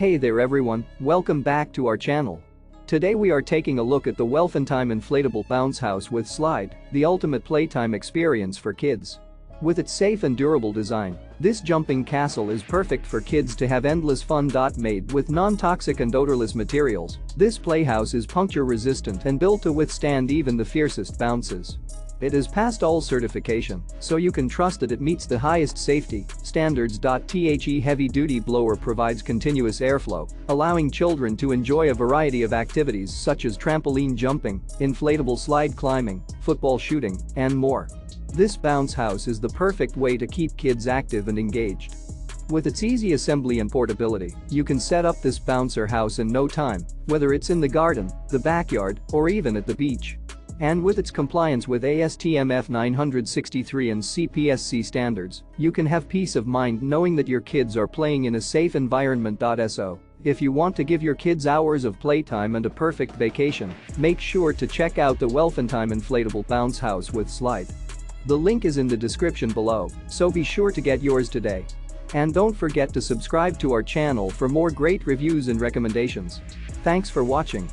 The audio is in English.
Hey there everyone, welcome back to our channel. Today we are taking a look at the Welfentime Inflatable Bounce House with Slide, the ultimate playtime experience for kids. With its safe and durable design, this jumping castle is perfect for kids to have endless fun. Made with non-toxic and odorless materials, this playhouse is puncture-resistant and built to withstand even the fiercest bounces. It has passed all certification, so you can trust that it meets the highest safety standards. The heavy-duty blower provides continuous airflow, allowing children to enjoy a variety of activities such as trampoline jumping, inflatable slide climbing, football shooting, and more. This bounce house is the perfect way to keep kids active and engaged. With its easy assembly and portability, you can set up this bouncer house in no time, whether it's in the garden, the backyard, or even at the beach. And with its compliance with ASTM F963 and CPSC standards, you can have peace of mind knowing that your kids are playing in a safe environment. So, if you want to give your kids hours of playtime and a perfect vacation, make sure to check out the Welfentime Inflatable Bounce House with Slide. The link is in the description below, so be sure to get yours today. And don't forget to subscribe to our channel for more great reviews and recommendations. Thanks for watching.